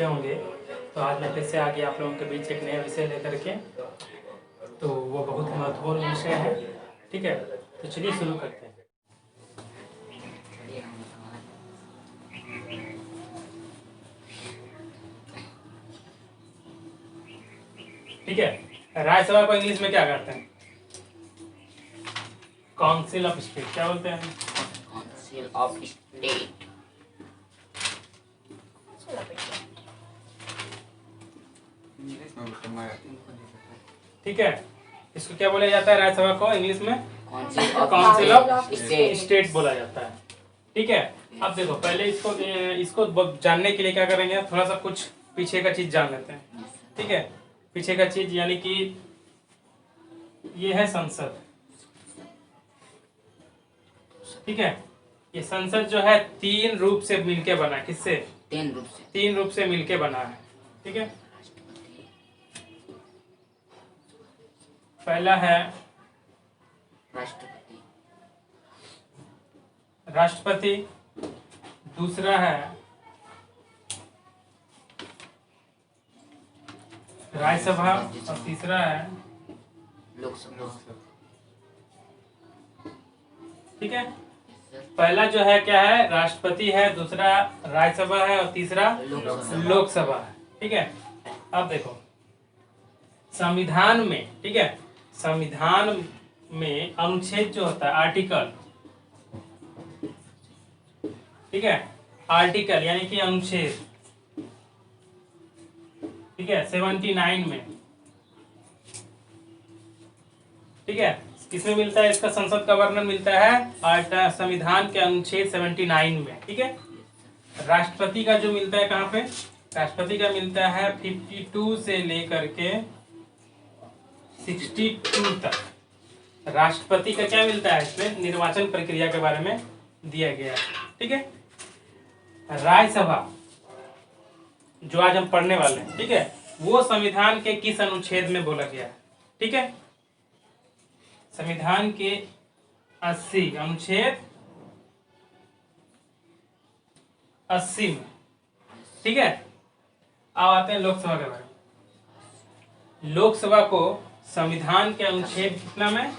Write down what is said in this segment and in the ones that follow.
अच्छे होंगे। तो आज मैं फिर से आ गया आप लोगों के बीच एक नया विषय लेकर के। तो वो बहुत महत्वपूर्ण विषय है, ठीक है। तो चलिए शुरू करते हैं। ठीक है, राज्यसभा को इंग्लिश में क्या कहते हैं? Council of state. क्या बोलते हैं? Council of state. ठीक है, इसको क्या बोला जाता है? राज्यसभा को इंग्लिश में काउंसिल ऑफ स्टेट बोला जाता है। ठीक है, अब देखो पहले इसको जानने के लिए क्या करेंगे, थोड़ा सा कुछ पीछे का चीज जान लेते हैं। ठीक है, पीछे का चीज यानी कि ये है संसद। ठीक है, ये संसद जो है तीन रूप से मिलके बना है। किससे? तीन रूप से मिलके बना है। ठीक है, पहला है राष्ट्रपति, दूसरा है राज्यसभा और तीसरा है लोकसभा। ठीक है, पहला जो है क्या है? राष्ट्रपति है, दूसरा राज्यसभा है और तीसरा लोकसभा है। ठीक है, अब देखो संविधान में, ठीक है, संविधान में अनुच्छेद जो होता है आर्टिकल, ठीक है, आर्टिकल यानी कि अनुच्छेद, ठीक है, 79 में, ठीक है, किसमें मिलता है? इसका संसद का वर्णन मिलता है संविधान के अनुच्छेद 79 में। ठीक है, राष्ट्रपति का जो मिलता है कहाँ पे? राष्ट्रपति का मिलता है 52 से लेकर के 62 तक। राष्ट्रपति का क्या मिलता है? इसमें निर्वाचन प्रक्रिया के बारे में दिया गया है। ठीक है, राज्यसभा जो आज हम पढ़ने वाले हैं, ठीक है, वो संविधान के किस अनुच्छेद में बोला गया है? ठीक है, संविधान के 80 अनुच्छेद 80 में। ठीक है, अब आते हैं लोकसभा के बारे में। लोकसभा को संविधान के अनुच्छेद कितना में?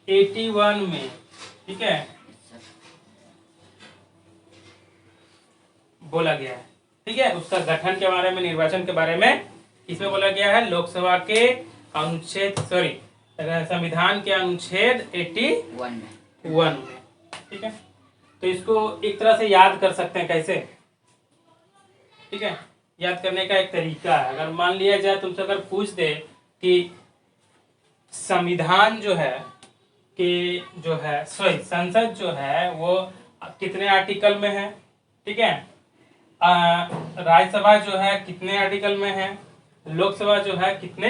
81 में, ठीक है, बोला गया है। ठीक है, उसका गठन के बारे में, निर्वाचन के बारे में इसमें बोला गया है। लोकसभा के अनुच्छेद संविधान के अनुच्छेद 81 में। ठीक है, तो इसको एक तरह से याद कर सकते हैं। कैसे? ठीक है, याद करने का एक तरीका है। अगर मान लिया जाए तुमसे अगर पूछ दे कि संविधान जो है संसद जो है वो कितने आर्टिकल में है? ठीक है, राज्यसभा जो है कितने आर्टिकल में है? लोकसभा जो है कितने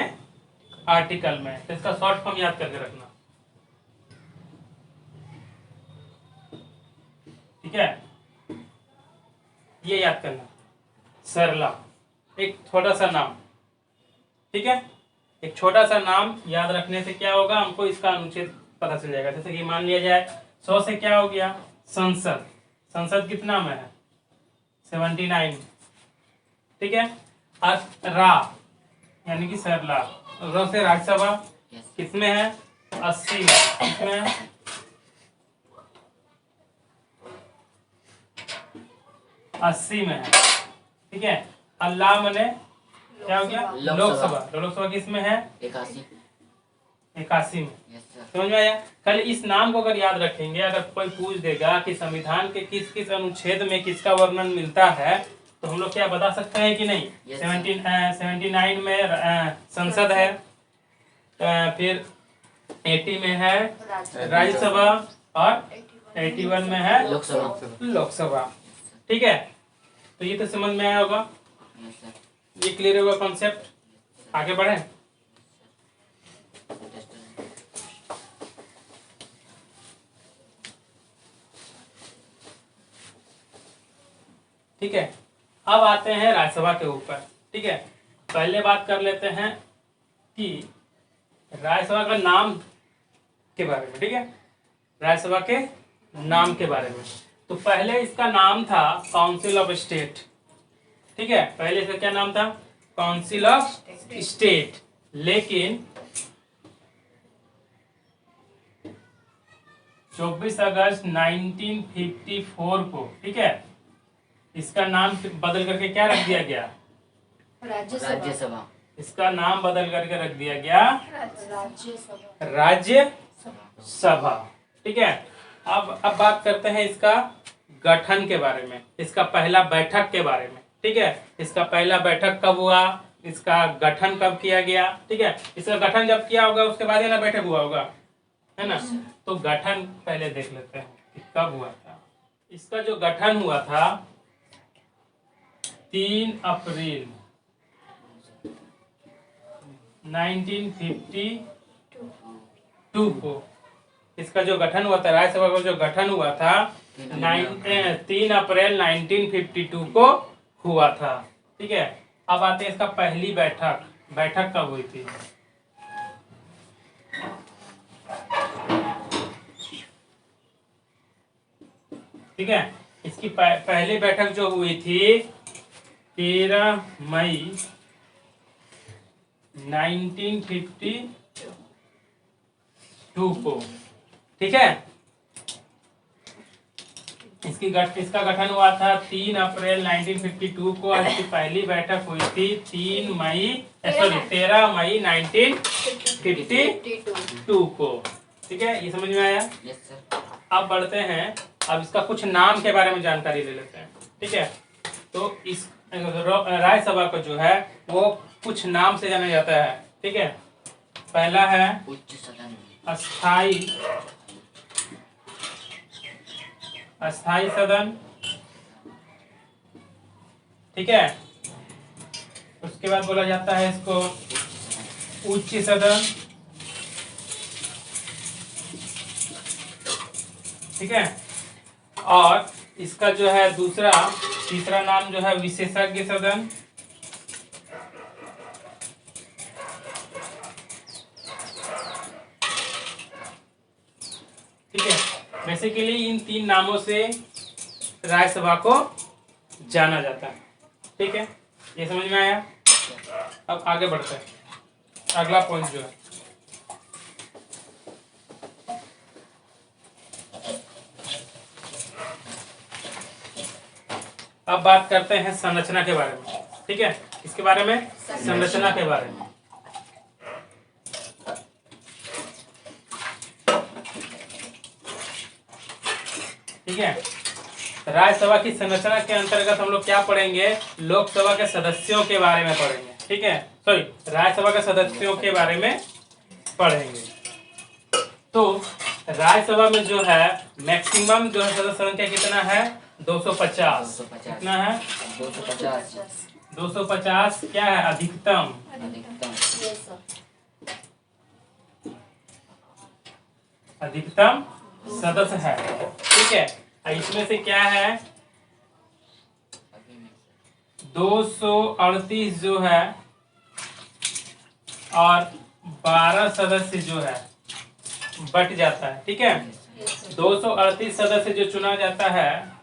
आर्टिकल में है? तो इसका शॉर्ट फॉर्म याद करके रखना। ठीक है, ये याद करना। सरला, एक छोटा सा नाम। ठीक है, एक छोटा सा नाम याद रखने से क्या होगा? हमको इसका अनुच्छेद पता चल जाएगा। जैसे कि मान लिया जाए 100 से क्या हो गया? संसद। संसद कितना में है? 79। ठीक है, रा यानी कि सरला, र से राज्यसभा किसमें है? 80 में। किसमें है? 80 में है। ठीक है, अल्लाह मने क्या हो गया? लोकसभा। लोकसभा किसमें है? 81 में। समझ में आया? कल इस नाम को अगर याद रखेंगे, अगर कोई पूछ देगा कि संविधान के किस किस अनुच्छेद में किसका वर्णन मिलता है, तो हम लोग क्या बता सकते हैं कि नहीं? 79 में संसद है, फिर 80 में है राज्यसभा और 81 में है लोकसभा। ठीक है, तो ये तो समझ में आया होगा, ये क्लियर होगा कॉन्सेप्ट। आगे बढ़े। ठीक है, अब आते हैं राज्यसभा के ऊपर। ठीक है, पहले बात कर लेते हैं कि राज्यसभा का नाम के बारे में। ठीक है, राज्यसभा के नाम के बारे में। तो पहले इसका नाम था काउंसिल ऑफ स्टेट। ठीक है, पहले इसका क्या नाम था? Council of state. लेकिन 24 अगस्त 1954 को, ठीक है, इसका नाम बदल करके क्या रख दिया गया? राज्यसभा। इसका नाम बदल करके रख दिया गया राज्य सभा। ठीक है, अब बात करते हैं इसका गठन के बारे में, इसका पहला बैठक के बारे में। ठीक है, इसका पहला बैठक कब हुआ, इसका गठन कब किया गया? ठीक है, इसका गठन जब किया होगा उसके बाद ही ना बैठक हुआ होगा, है ना? तो गठन पहले देख लेते हैं कि कब हुआ था। इसका जो गठन हुआ था 3 अप्रैल 1952 को इसका जो गठन हुआ था, राज्यसभा का जो गठन हुआ था 3 अप्रैल 1952 को हुआ था। ठीक है, अब आते हैं इसका पहली बैठक कब हुई थी? ठीक है, इसकी पहली बैठक जो हुई थी 13 मई 1952 को। ठीक है, इसका गठन हुआ था 3 अप्रैल 1952 को और इसकी पहली बैठक हुई थी 13 मई 1952 को। ठीक है, ये समझ में आया? Yes sir. अब बढ़ते हैं, अब इसका कुछ नाम के बारे में जानकारी ले लेते हैं। ठीक है, तो इस राज्यसभा को जो है वो कुछ नाम से जाना जाता है। ठीक है, पहला है उच्च सदन, अस्थाई सदन। ठीक है, उसके बाद बोला जाता है इसको उच्च सदन। ठीक है, और इसका जो है तीसरा नाम जो है विशेषज्ञ सदन। ठीक है, बेसिकली इन 3 नामों से राज्यसभा को जाना जाता है। ठीक है, ये समझ में आया? अब आगे बढ़ते हैं, अगला पॉइंट जो है अब बात करते हैं संरचना के बारे में। ठीक है, इसके बारे में, संरचना के बारे में। ठीक है, राज्यसभा की संरचना के अंतर्गत हम लोग क्या पढ़ेंगे? लोकसभा के सदस्यों के बारे में पढ़ेंगे। ठीक है, सॉरी, राज्यसभा के सदस्यों के बारे में पढ़ेंगे। तो राज्यसभा में जो है मैक्सिमम जो है सदस्य संख्या कितना है? 250। कितना है? 250। 250 क्या है? अधिकतम सदस्य है। ठीक है, इसमें से क्या है 238 जो है और 12 सदस्य जो है बट जाता है। ठीक है, 238 सदस्य जो चुना जाता है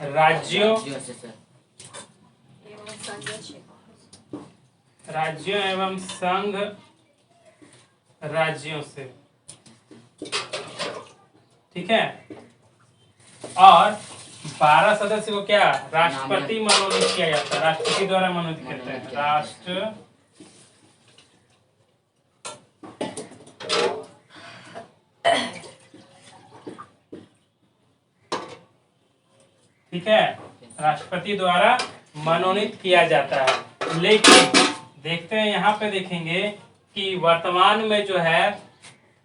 राज्यों एवं संघ राज्यों से। ठीक है, और 12 सदस्य को क्या राष्ट्रपति मनोनीत किया जाता है, राष्ट्रपति द्वारा मनोनीत करते हैं, राष्ट्र। ठीक है, राष्ट्रपति द्वारा मनोनीत किया जाता है। लेकिन देखते हैं, यहाँ पे देखेंगे कि वर्तमान में जो है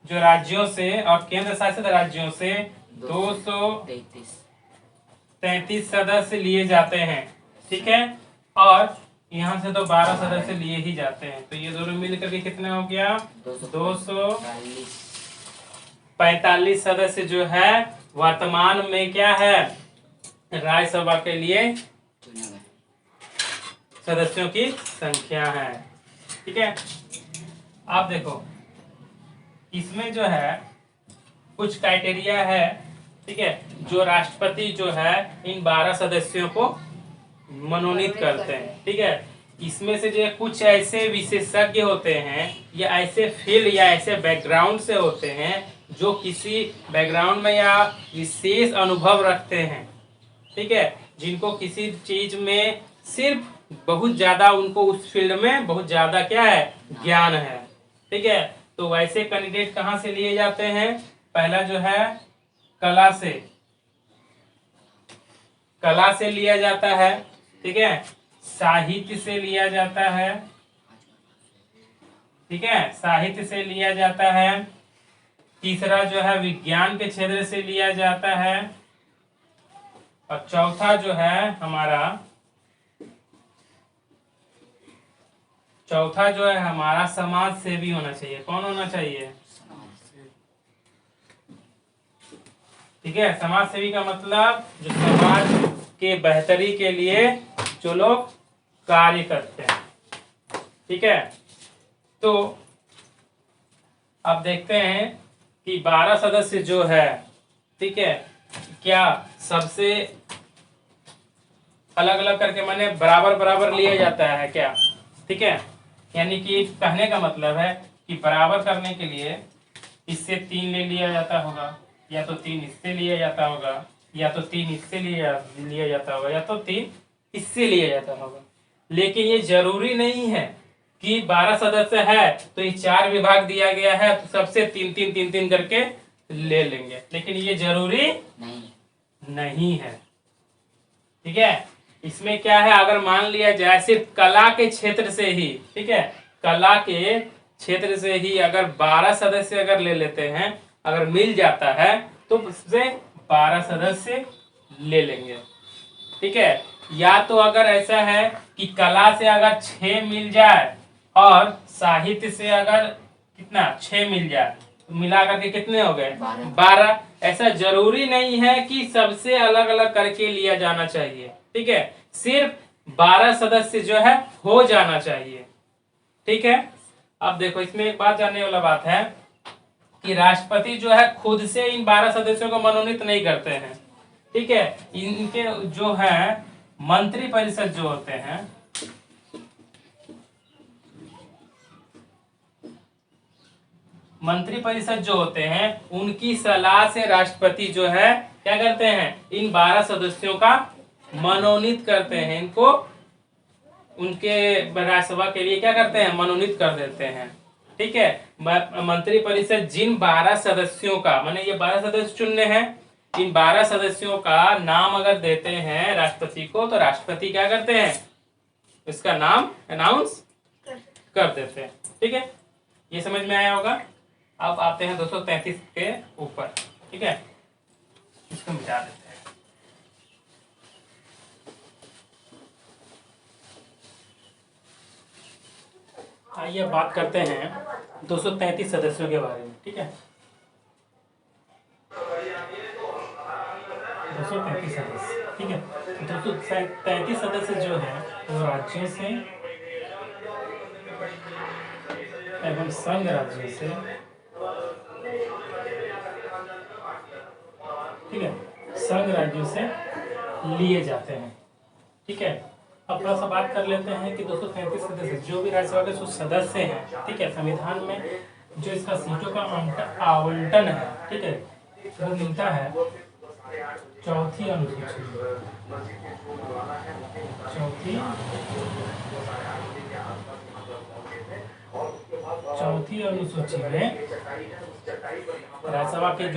जो राज्यों से और केंद्र शासित राज्यों से 233 सदस्य लिए जाते हैं। ठीक है, और यहाँ से तो 12 सदस्य लिए ही जाते हैं, तो ये दोनों मिल करके कितना हो गया? 245 सदस्य जो है वर्तमान में क्या है राज्यसभा के लिए सदस्यों की संख्या है। ठीक है, आप देखो इसमें जो है कुछ क्राइटेरिया है ठीक है, जो राष्ट्रपति जो है इन 12 सदस्यों को मनोनीत करते हैं। ठीक है, इसमें से जो कुछ ऐसे विशेषज्ञ होते हैं या ऐसे फील्ड या ऐसे बैकग्राउंड से होते हैं जो किसी बैकग्राउंड में या विशेष अनुभव रखते हैं। ठीक है, जिनको किसी चीज में सिर्फ बहुत ज्यादा उनको उस फील्ड में बहुत ज्यादा क्या है ज्ञान है। ठीक है, तो वैसे कैंडिडेट कहाँ से लिए जाते हैं? पहला जो है कला से लिया जाता है। ठीक है, साहित्य से लिया जाता है। ठीक है, साहित्य से लिया जाता है। तीसरा जो है विज्ञान के क्षेत्र से लिया जाता है। और चौथा जो है हमारा समाज सेवी होना चाहिए। कौन होना चाहिए? ठीक है, समाज सेवी का मतलब जो समाज के बेहतरी के लिए जो लोग कार्य करते हैं। ठीक है, तो अब देखते हैं कि 12 सदस्य जो है, ठीक है, क्या सबसे अलग अलग करके माने बराबर बराबर लिया जाता है क्या? ठीक है, यानी कि कहने का मतलब है कि बराबर करने के लिए इससे 3 ले लिया जाता होगा, या तो 3 इससे लिया जाता होगा, या तो 3 इससे लिया जाता होगा, या तो 3 इससे लिया जाता होगा। लेकिन ये जरूरी नहीं है कि 12 सदस्य है तो ये 4 विभाग दिया गया है तो सबसे 3 करके ले लेंगे, लेकिन ये जरूरी नहीं है। ठीक है, इसमें क्या है, अगर मान लिया जाए सिर्फ कला के क्षेत्र से ही, ठीक है, कला के क्षेत्र से ही अगर 12 सदस्य अगर ले लेते हैं, अगर मिल जाता है तो उससे 12 सदस्य ले लेंगे। ठीक है, या तो अगर ऐसा है कि कला से अगर 6 मिल जाए और साहित्य से अगर कितना 6 मिल जाए, तो मिला करके कितने हो गए? 12। ऐसा जरूरी नहीं है कि सबसे अलग अलग करके लिया जाना चाहिए। ठीक है, सिर्फ 12 सदस्य जो है हो जाना चाहिए। ठीक है, अब देखो इसमें एक बात जानने वाला बात है कि राष्ट्रपति जो है खुद से इन 12 सदस्यों को मनोनीत नहीं करते हैं। ठीक है, इनके जो है मंत्री परिषद जो होते हैं, मंत्री परिषद जो होते हैं उनकी सलाह से राष्ट्रपति जो है क्या करते हैं, इन 12 सदस्यों का मनोनीत करते हैं। इनको उनके राज्यसभा के लिए क्या करते हैं, मनोनीत कर देते हैं। ठीक है, मंत्री परिषद जिन 12 सदस्यों का, माने ये 12 सदस्य चुनने हैं, इन 12 सदस्यों का नाम अगर देते हैं राष्ट्रपति को तो राष्ट्रपति क्या करते हैं, इसका नाम अनाउंस कर देते हैं। ठीक है, ये समझ में आया होगा। अब आते हैं 233 के ऊपर। ठीक है, इसको मिटा देते हैं। आइए बात करते हैं 233 सदस्यों के बारे में। ठीक है, 233 सदस्य। ठीक है, 233 सदस्य जो है वो राज्यों से एवं संघ राज्यों से, ठीक है, संघ राज्यों से लिए जाते हैं। ठीक है, अब थोड़ा सा बात कर लेते हैं कि 233 सदस्य जो भी राज्यसभा के सदस्य हैं, ठीक है, संविधान में जो इसका सीटों का आवंटन है, ठीक है, वो मिलता है चौथी अनुसूची में राज्यसभा के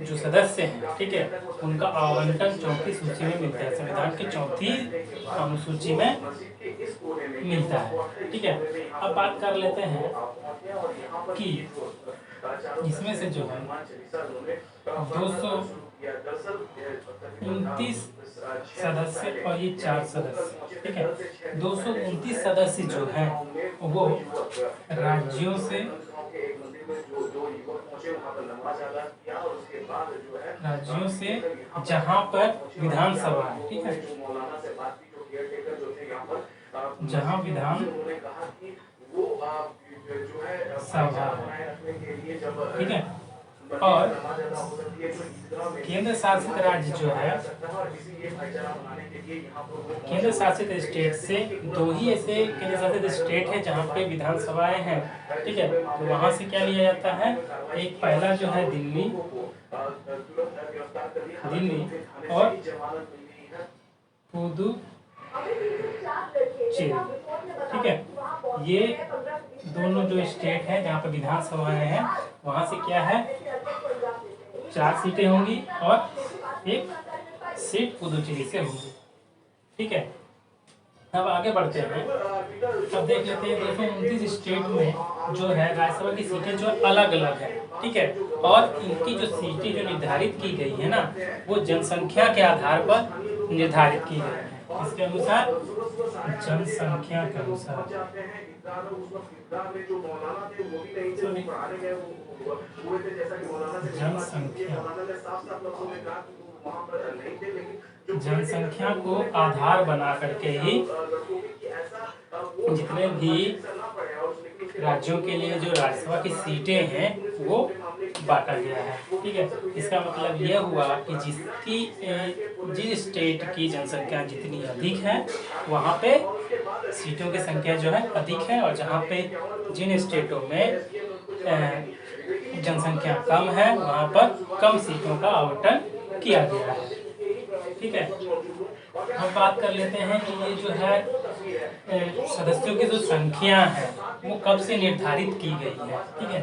जो सदस्य हैं, ठीक है, उनका आवंटन चौथी सूची में मिलता है, संविधान की चौथी अनुसूची में मिलता है। ठीक है, अब बात कर लेते हैं कि इसमें से जो है 229 सदस्य और ये 4 सदस्य, ठीक है, 229 सदस्य जो हैं वो राज्यों से जहां पर विधानसभा है, ठीक है, जहां विधान सभा है, ठीक है, और केंद्र शासित राज्य जो है, केंद्र शासित स्टेट से 2 ही ऐसे केंद्र शासित स्टेट है जहाँ पे विधानसभाएं हैं, ठीक है। तो वहाँ से क्या लिया जाता है, एक पहला जो है दिल्ली और पुदुचेरी, ठीक है। ये दोनों जो स्टेट है जहाँ पे विधानसभाएं हैं, वहाँ से क्या है 4 सीटें होंगी और एक सीट पुदुचेरी से होगी, ठीक है। अब आगे बढ़ते हैं, अब देख लेते हैं 229 स्टेट में जो है राज्यसभा की सीटें जो अलग अलग है, ठीक है। और इनकी जो सीटें जो निर्धारित की गई है ना, वो जनसंख्या के आधार पर निर्धारित की गई है। इसके अनुसार, जनसंख्या के अनुसार, जनसंख्या को आधार बना करके ही जितने भी राज्यों के लिए जो राज्यसभा की सीटें हैं वो बांटा गया है, ठीक है। इसका मतलब यह हुआ कि जिस स्टेट की जनसंख्या जितनी अधिक है वहाँ पे सीटों की संख्या जो है अधिक है, और जहाँ पे जिन स्टेटों में जनसंख्या कम है वहाँ पर कम सीटों का आवंटन किया गया है, ठीक है। हम बात कर लेते हैं कि ये जो है सदस्यों की जो संख्या है वो कब से निर्धारित की गई है, ठीक है।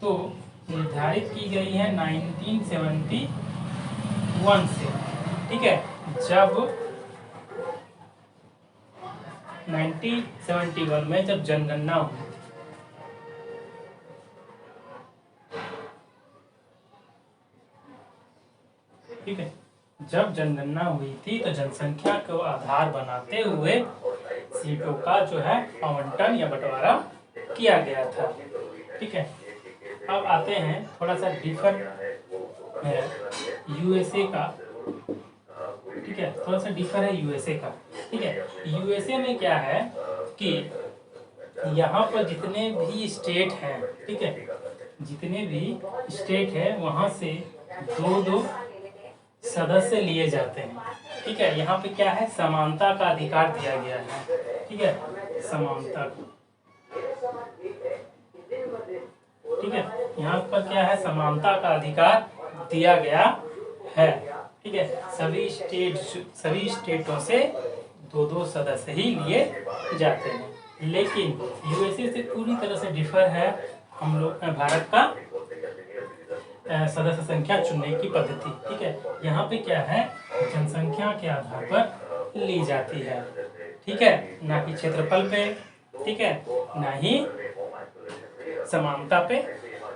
तो निर्धारित की गई है 1971 से, ठीक है। जब 1971 में जब जनगणना हुई, ठीक है। जब जनगणना हुई थी तो जनसंख्या को आधार बनाते हुए सीटों का जो है आवंटन या बंटवारा किया गया था, ठीक है। अब आते हैं थोड़ा सा डिफर है यूएसए का, ठीक है। थोड़ा सा डिफर है यूएसए का, ठीक है। यूएसए में क्या है कि यहाँ पर जितने भी स्टेट हैं, ठीक है, जितने भी स्टेट है वहाँ से 2 सदस्य लिए जाते हैं, ठीक है। यहाँ पे क्या है, समानता का अधिकार दिया गया है, ठीक है, समानता, ठीक है। यहाँ पर क्या है, समानता का अधिकार दिया गया है, ठीक है। सभी स्टेटों से 2 सदस्य ही लिए जाते हैं। लेकिन यूएसए से पूरी तरह से डिफर है हम लोग भारत का सदस्य संख्या चुनने की पद्धति, ठीक है। यहाँ पे क्या है, जनसंख्या के आधार पर ली जाती है, ठीक है, ना कि क्षेत्रफल पे, ठीक है, ना ही समानता पे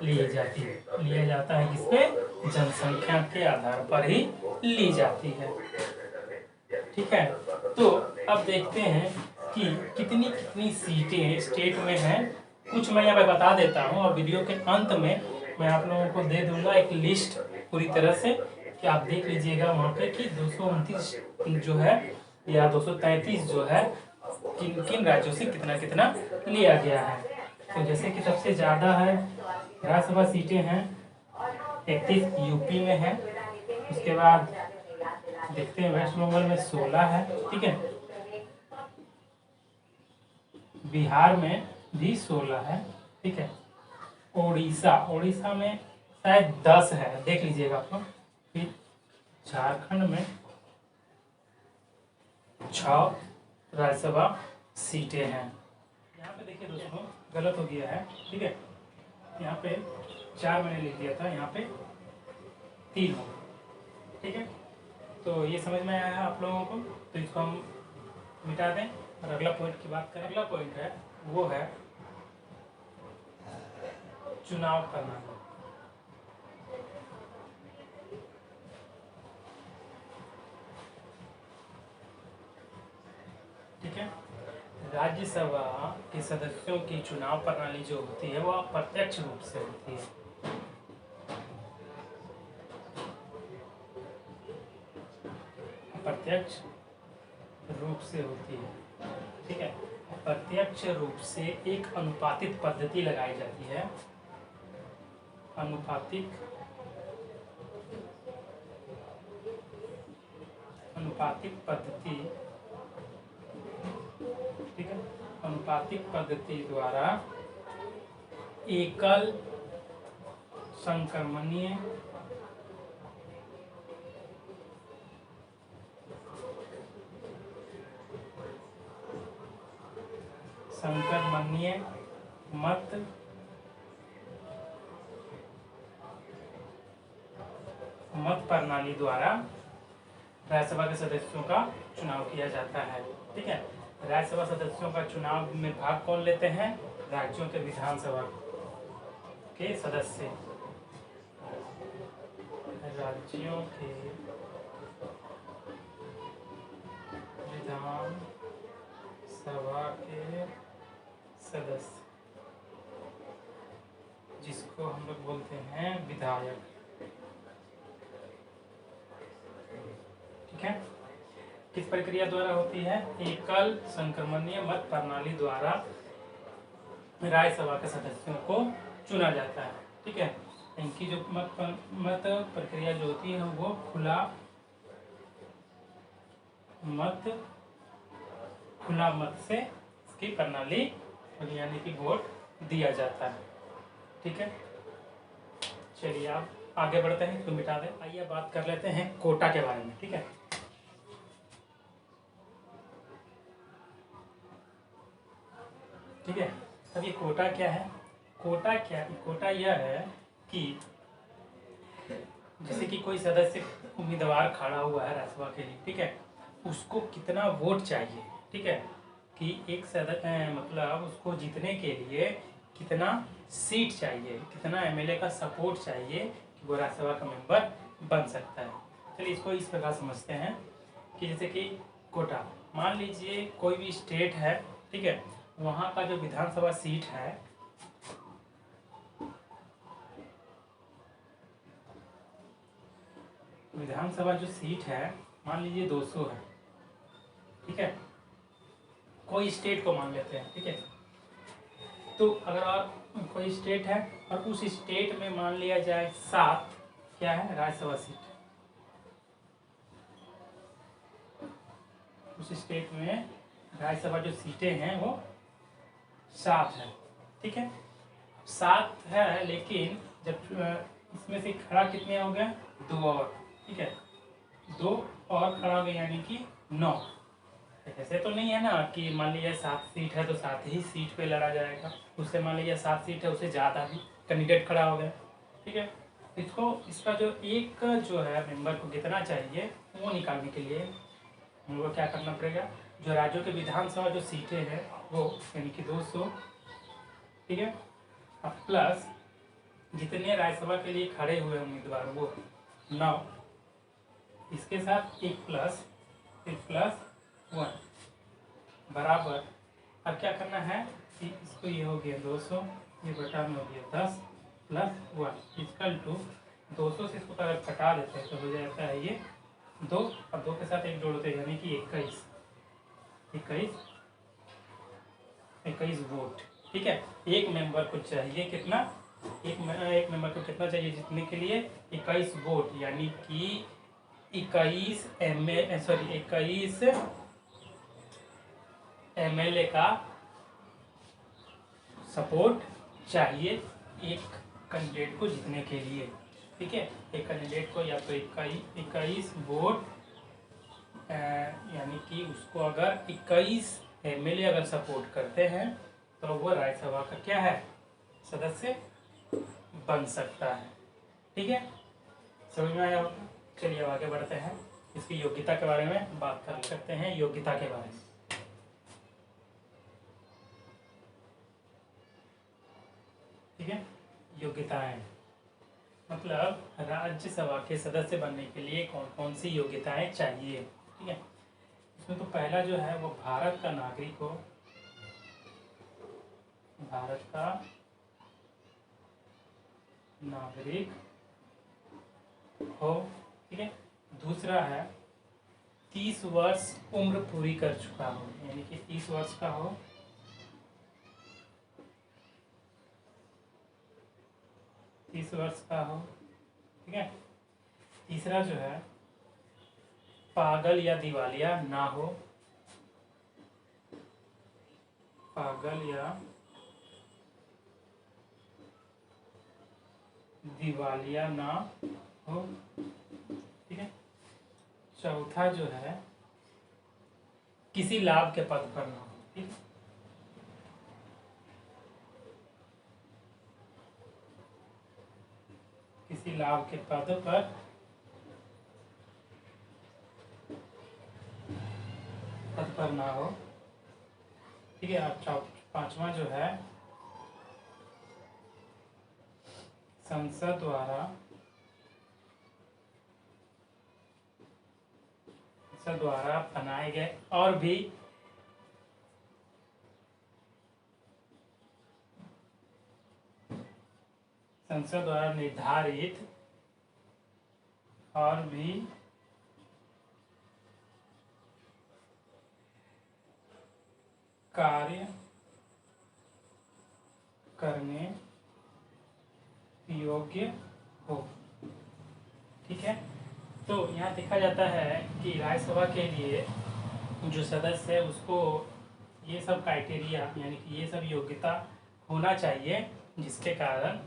लिया जाता है किसपे, जनसंख्या के आधार पर ही ली जाती है, ठीक है। तो अब देखते हैं कि कितनी कितनी सीटें स्टेट में हैं। कुछ मैं यहाँ पे बता देता हूँ और वीडियो के अंत में मैं आप लोगों को दे दूंगा एक लिस्ट पूरी तरह से, कि आप देख लीजिएगा वहाँ पे कि 229 जो है या 233 जो है किन किन राज्यों से कितना कितना लिया गया है। तो जैसे कि सबसे ज़्यादा है राज्यसभा सीटें हैं 31 यूपी में है, उसके बाद देखते हैं वेस्ट बंगाल में 16 है, ठीक है, बिहार में भी 16 है, ठीक है, उड़ीसा में शायद 10 है, देख लीजिएगा आप लोग। फिर झारखंड में 6 राज्यसभा सीटें हैं। यहाँ पे देखिए दोस्तों गलत हो गया है, ठीक है, यहाँ पे 4 मैंने लिख दिया था, यहाँ पे 3 हो, ठीक है। तो ये समझ में आया है आप लोगों को, तो इसको हम मिटा दें और अगला पॉइंट की बात करें। अगला पॉइंट है वो है चुनाव करना, ठीक है। राज्यसभा के सदस्यों की चुनाव प्रणाली जो होती है वो अप्रत्यक्ष रूप से होती है, अप्रत्यक्ष रूप से होती है, ठीक है। प्रत्यक्ष रूप से एक अनुपातित पद्धति लगाई जाती है, अनुपातिक अनुपातिक पद्धति, ठीक है, अनुपातिक पद्धति द्वारा एकल संक्रमणीय मत प्रणाली द्वारा राज्यसभा के सदस्यों का चुनाव किया जाता है। ठीक है, राज्यसभा सदस्यों का चुनाव में भाग कौन लेते हैं? राज्यों के विधानसभा के सदस्य, राज्यों के विधानसभा के सदस्य, जिसको हम लोग बोलते हैं विधायक। ठीक है, किस प्रक्रिया द्वारा होती है? एकल संक्रमणीय मत प्रणाली द्वारा राज्यसभा के सदस्यों को चुना जाता है। ठीक है, इनकी जो मत प्रक्रिया जो होती है वो खुला मत से इसकी प्रणाली यानी कि वोट दिया जाता है। ठीक है, चलिए आप आगे बढ़ते हैं, इसको मिटा दें। आइए बात कर लेते हैं कोटा के बारे में। ठीक है, ठीक है, अब ये कोटा क्या है? कोटा यह है कि जैसे कि कोई सदस्य उम्मीदवार खड़ा हुआ है राज्यसभा के लिए, ठीक है, उसको कितना वोट चाहिए, ठीक है, कि एक सदस्य मतलब उसको जीतने के लिए कितना सीट चाहिए, कितना एमएलए का सपोर्ट चाहिए कि वो राज्यसभा का मेंबर बन सकता है। चलिए इसको इस प्रकार समझते हैं कि जैसे कि कोटा, मान लीजिए कोई भी स्टेट है, ठीक है, वहाँ का जो विधानसभा सीट है मान लीजिए 200 है। ठीक है, कोई स्टेट को मान लेते हैं। ठीक है, तो अगर आप कोई स्टेट है और उस स्टेट में मान लिया जाए 7 क्या है राज्यसभा सीट, उस स्टेट में राज्यसभा जो सीटें हैं वो 7 है। ठीक है, 7 है, लेकिन जब इसमें से खड़ा कितने हो गए? 2 और। ठीक है, 2 और खड़ा हो गया यानी कि 9। ऐसे तो नहीं है ना कि मान लीजिए 7 सीट है तो 7 ही सीट पे लड़ा जाएगा, उससे मान लीजिए 7 सीट है उससे ज़्यादा भी कैंडिडेट खड़ा हो गया। ठीक है, इसका जो एक जो है मेंबर को कितना चाहिए वो निकालने के लिए हमको क्या करना पड़ेगा? जो राज्यों के विधानसभा जो सीटें हैं वो यानी कि 200, ठीक है, अब प्लस जितने राज्यसभा के लिए खड़े हुए उम्मीदवार वो 9, इसके साथ एक प्लस 1 बराबर। अब क्या करना है कि इसको ये हो गया 200, ये बटा में हो गया 10 प्लस 1 इक्वल टू 200 से इसको अगर घटा देते हैं तो हो जाता है ये 2 और 2 के साथ 1 जोड़ते हैं यानी कि 21 वोट। ठीक है, एक मेंबर को चाहिए कितना? एक मेंबर को कितना चाहिए जीतने के लिए? 21 वोट, यानी कि 21 एमएलए का सपोर्ट चाहिए एक कैंडिडेट को जीतने के लिए। ठीक है, एक कैंडिडेट को या तो 21 वोट यानी कि उसको अगर 21 एमएलए अगर सपोर्ट करते हैं तो वो राज्यसभा का क्या है? सदस्य बन सकता है। ठीक है, समझ में आया होगा? चलिए अब आगे बढ़ते हैं, इसकी योग्यता के बारे में बात कर सकते हैं। योग्यता के बारे में, ठीक है, योग्यताएं मतलब राज्यसभा के सदस्य बनने के लिए कौन कौन सी योग्यताएं चाहिए। ठीक है, इसमें तो पहला जो है वो भारत का नागरिक हो, ठीक है, दूसरा है 30 वर्ष उम्र पूरी कर चुका हो, यानी कि 30 वर्ष का हो, 30 21 वर्ष का हो, ठीक है। तीसरा जो है पागल या दिवालिया ना हो, पागल या दिवालिया ना हो, ठीक है। चौथा जो है किसी लाभ के पद पर ना हो, ठीक है। किसी लाभ के पद पर ना हो, ठीक है। अब पांचवा जो है संसद द्वारा बनाए गए और भी संसद द्वारा निर्धारित और भी कार्य करने योग्य हो, ठीक है। तो यहाँ देखा जाता है कि राज्यसभा के लिए जो सदस्य है उसको ये सब क्राइटेरिया यानी कि ये सब योग्यता होना चाहिए, जिसके कारण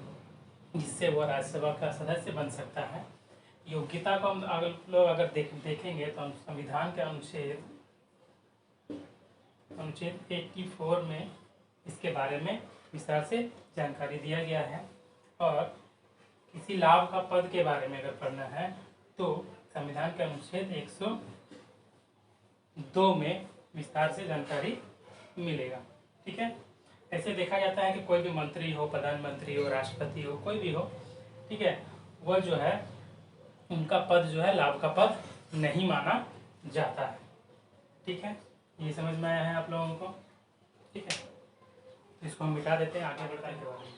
जिससे वो राज्यसभा का सदस्य बन सकता है। योग्यता को हम अगर देखेंगे तो हम संविधान के अनुच्छेद 84 में इसके बारे में विस्तार से जानकारी दिया गया है। और किसी लाभ का पद के बारे में अगर पढ़ना है तो संविधान के अनुच्छेद 102 में विस्तार से जानकारी मिलेगा, ठीक है। ऐसे देखा जाता है कि कोई भी मंत्री हो, प्रधानमंत्री हो, राष्ट्रपति हो, कोई भी हो, ठीक है, वह जो है उनका पद जो है लाभ का पद नहीं माना जाता है, ठीक है। ये समझ में आया है आप लोगों को, ठीक है। तो इसको हम मिटा देते हैं, आगे बढ़ता है के बारे में।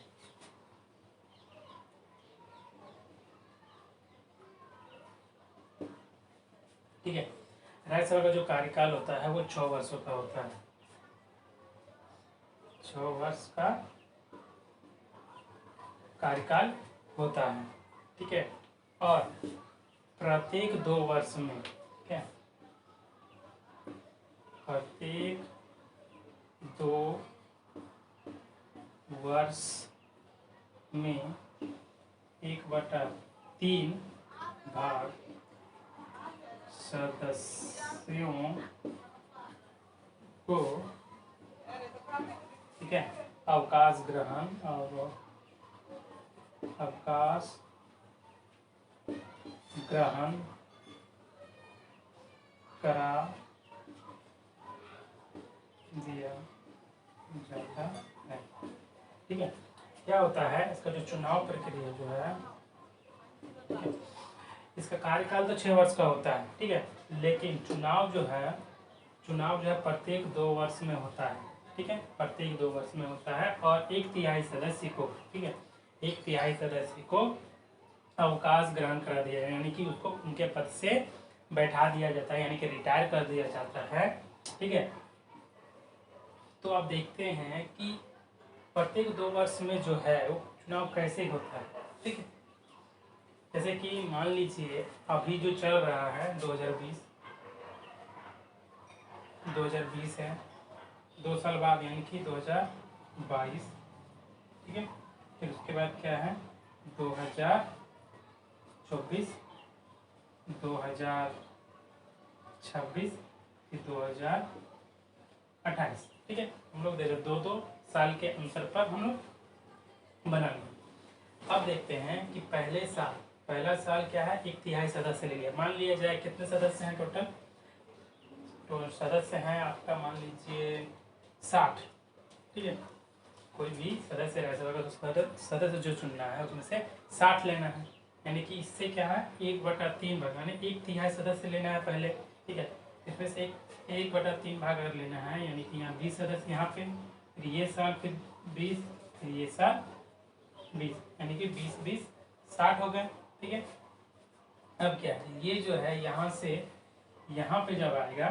ठीक है, राज्यसभा का जो कार्यकाल होता है वो 6 वर्षों का होता है, 6 वर्ष का कार्यकाल होता है, ठीक है। और प्रत्येक 2 वर्ष में, ठीक है, प्रत्येक 2 वर्ष में 1/3 भाग सदस्यों को, ठीक है, अवकाश ग्रहण करा दिया जाता है, ठीक है। क्या होता है इसका जो चुनाव प्रक्रिया जो है, ठीक है, इसका कार्यकाल तो 6 वर्ष का होता है, ठीक है, लेकिन चुनाव जो है प्रत्येक 2 वर्ष में होता है, ठीक है, प्रत्येक 2 वर्ष में होता है। और 1/3 सदस्य को, ठीक है, 1/3 सदस्य को अवकाश ग्रहण करा दिया है, यानी कि उसको उनके पद से बैठा दिया जाता है, यानी कि रिटायर कर दिया जाता है, ठीक है। तो आप देखते हैं कि प्रत्येक 2 वर्ष में जो है वो चुनाव कैसे होता है, ठीक है। जैसे कि मान लीजिए अभी जो चल रहा है 2020 है, 2 साल बाद यानी कि 2022, ठीक है। फिर उसके बाद क्या है 2024, 2026, फिर 2028, ठीक है। हम लोग देखो 2-2 साल के अंतर पर हम लोग बनाएंगे। अब देखते हैं कि पहला साल क्या है, 1/3 सदस्य ले लिया। मान लिया जाए कितने सदस्य हैं टोटल, तो सदस्य हैं आपका मान लीजिए 60, ठीक है। कोई भी सदस्य राज्यसभा का सदस्य जो चुनना है उसमें से 60 लेना है, यानी कि इससे क्या है 1/3 भाग, यानी 1/3 सदस्य लेना है पहले, ठीक है। इसमें से 1/3 भाग अगर लेना है, यानी कि यहाँ 20 सदस्य, यहाँ पे फिर ये साल, फिर 20, फिर ये साल 20, यानी कि 20-20 60 हो गए, ठीक है। अब क्या है ये जो है यहाँ से यहाँ पे जब आएगा,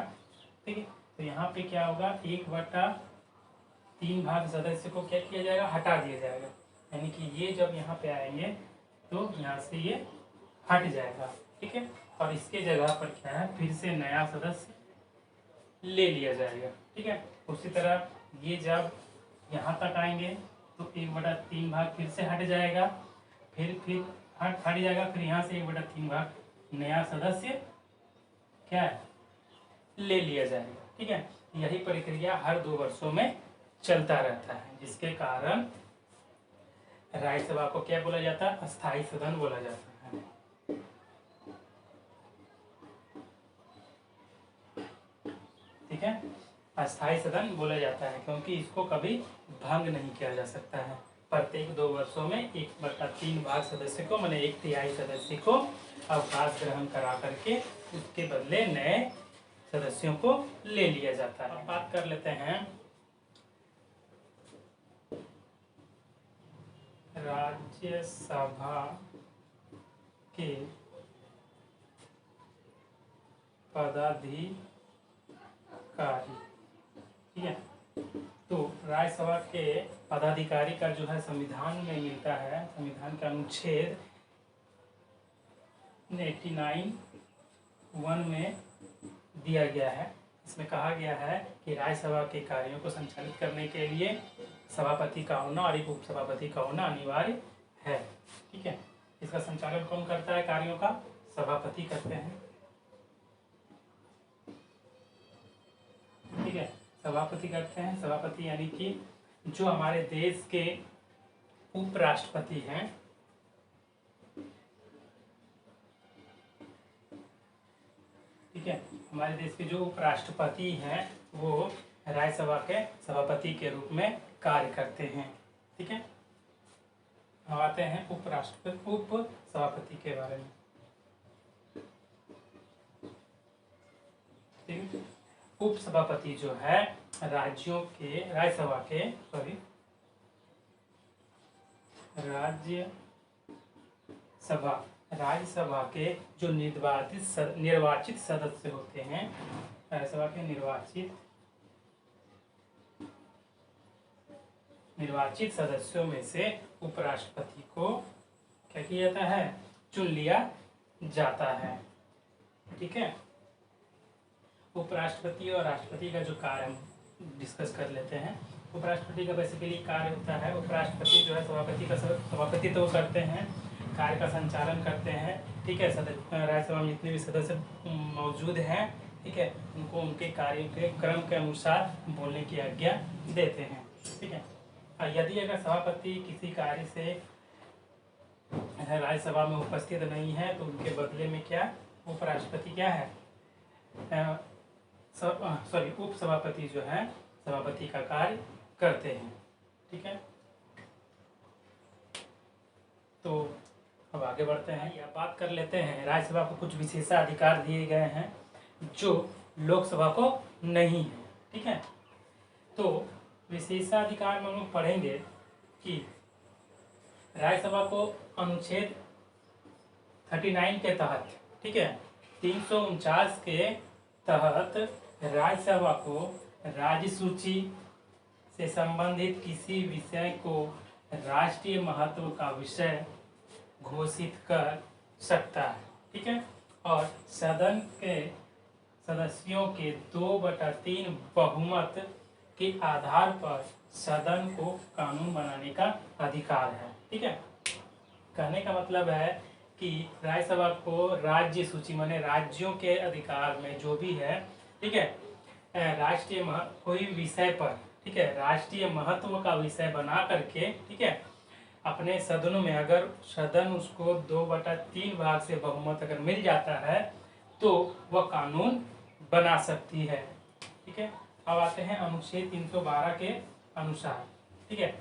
ठीक है, तो यहाँ पे क्या होगा 1/3 भाग सदस्य को क्या किया जाएगा, हटा दिया जाएगा, यानी कि ये जब यहाँ पे आएंगे तो यहाँ से ये हट जाएगा, ठीक है। और इसके जगह पर क्या है, फिर से नया सदस्य ले लिया जाएगा, ठीक है। उसी तरह ये जब यहाँ तक आएंगे तो 1/3 भाग फिर से हट जाएगा, फिर हट जाएगा, फिर यहाँ से 1/3 भाग नया सदस्य क्या है, ले लिया जाएगा, ठीक है। यही प्रक्रिया हर 2 वर्षों में चलता रहता है, जिसके कारण राज्यसभा को क्या बोला जाता है, अस्थायी सदन बोला जाता है। ठीक है, अस्थायी सदन बोला जाता है क्योंकि इसको कभी भंग नहीं किया जा सकता है। प्रत्येक 2 वर्षों में 1/3 भाग सदस्य को, माने 1/3 सदस्य को अवकाश ग्रहण करा करके उसके बदले नए सदस्यों को ले लिया जाता है। अब बात कर लेते हैं राज्यसभा के पदाधिकारी, ठीक है। तो राज्यसभा के पदाधिकारी का जो है संविधान में मिलता है, संविधान का अनुच्छेद 89(1) में दिया गया है। इसमें कहा गया है कि राज्यसभा के कार्यों को संचालित करने के लिए सभापति का होना और एक उपसभापति का होना अनिवार्य है, ठीक है। इसका संचालन कौन करता है, कार्यों का सभापति करते हैं, ठीक है। सभापति करते हैं, सभापति यानी कि जो हमारे देश के उपराष्ट्रपति हैं, ठीक है। हमारे देश के जो उपराष्ट्रपति हैं वो राज्यसभा के सभापति के रूप में कार्य करते हैं, ठीक है। हम आते हैं उप सभापति के बारे में, ठीक है। उप सभापति जो है राज्यसभा के जो निर्वाचित सदस्य होते हैं, राज्यसभा के निर्वाचित सदस्यों में से उपराष्ट्रपति को क्या किया जाता है, चुन लिया जाता है, ठीक है। उपराष्ट्रपति और राष्ट्रपति का जो कार्य हम डिस्कस कर लेते हैं। उपराष्ट्रपति का बेसिकली कार्य होता है, उपराष्ट्रपति जो है सभापति का सभापति तो करते हैं, कार्य का संचालन करते हैं, ठीक है। राज्यसभा में जितने भी सदस्य मौजूद हैं, ठीक है, उनको उनके कार्य के क्रम के अनुसार बोलने की आज्ञा देते हैं, ठीक है। यदि अगर सभापति किसी कार्य से राज्यसभा में उपस्थित नहीं है तो उनके बदले में क्या उपराष्ट्रपति क्या है, उप सभापति जो है सभापति का कार्य करते हैं, ठीक है। तो अब आगे बढ़ते हैं, या बात कर लेते हैं राज्यसभा को कुछ विशेषाधिकार दिए गए हैं जो लोकसभा को नहीं है, ठीक है। तो विशेषाधिकार में हम लोग पढ़ेंगे कि राज्यसभा को अनुच्छेद 39 के तहत, ठीक है, 349 के तहत राज्यसभा को राज्य सूची से संबंधित किसी विषय को राष्ट्रीय महत्व का विषय घोषित कर सकता है, ठीक है। और सदन के सदस्यों के 2/3 बहुमत के आधार पर सदन को कानून बनाने का अधिकार है, ठीक है। कहने का मतलब है कि राज्यसभा को राज्य सूची माने राज्यों के अधिकार में जो भी है, ठीक है, राष्ट्रीय कोई विषय पर, ठीक है, राष्ट्रीय महत्व का विषय बना करके, ठीक है, अपने सदनों में अगर सदन उसको 2/3 भाग से बहुमत अगर मिल जाता है तो वह कानून बना सकती है, ठीक है। अब आते हैं अनुच्छेद 312 के अनुसार, ठीक है,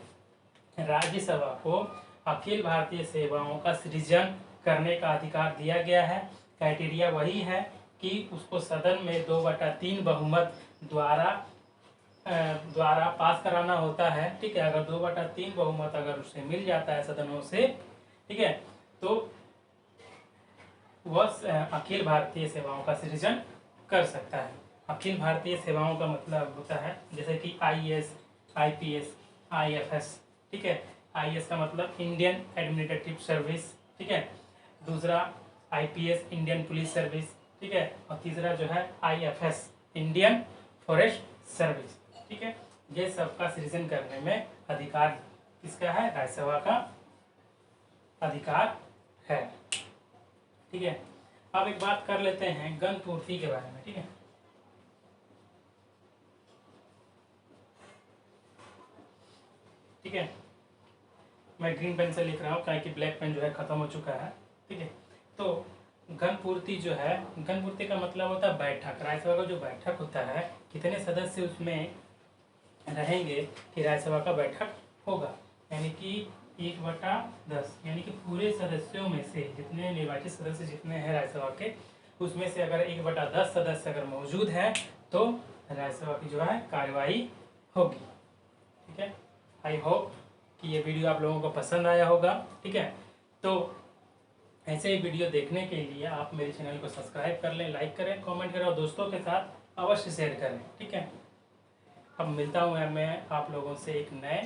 राज्यसभा को अखिल भारतीय सेवाओं का सृजन करने का अधिकार दिया गया है। क्राइटेरिया वही है कि उसको सदन में 2/3 बहुमत द्वारा पास कराना होता है, ठीक है। अगर 2/3 बहुमत अगर उसे मिल जाता है सदनों से, ठीक है, तो वह अखिल भारतीय सेवाओं का सृजन कर सकता है। अखिल भारतीय सेवाओं का मतलब होता है जैसे कि IAS, IPS, IFS, ठीक है। IAS का मतलब इंडियन एडमिनिस्ट्रेटिव सर्विस, ठीक है। दूसरा IPS इंडियन पुलिस सर्विस, ठीक है। और तीसरा जो है IFS इंडियन फॉरेस्ट सर्विस, ठीक है। ये सबका सृजन करने में अधिकार किसका है? राज्यसभा का अधिकार है, ठीक है। अब एक बात कर लेते हैं गन पूर्ति के बारे में, ठीक है। ठीक है, मैं ग्रीन पेन से लिख रहा हूँ क्या कि ब्लैक पेन जो है खत्म हो चुका है, ठीक है। तो गण पूर्ति जो है, गण पूर्ति का मतलब होता है बैठक। राज्यसभा का जो बैठक होता है, कितने सदस्य उसमें रहेंगे कि राज्यसभा का बैठक होगा, यानी कि 1/10, यानी कि पूरे सदस्यों में से जितने निर्वाचित सदस्य जितने हैं राज्यसभा के, उसमें से अगर 1/10 सदस्य अगर मौजूद है तो राज्यसभा की जो है कार्यवाही होगी, ठीक है। आई होप कि ये वीडियो आप लोगों को पसंद आया होगा, ठीक है। तो ऐसे ही वीडियो देखने के लिए आप मेरे चैनल को सब्सक्राइब कर लें, लाइक करें, कमेंट करें और दोस्तों के साथ अवश्य शेयर करें, ठीक है। अब मिलता हूँ मैं आप लोगों से एक नए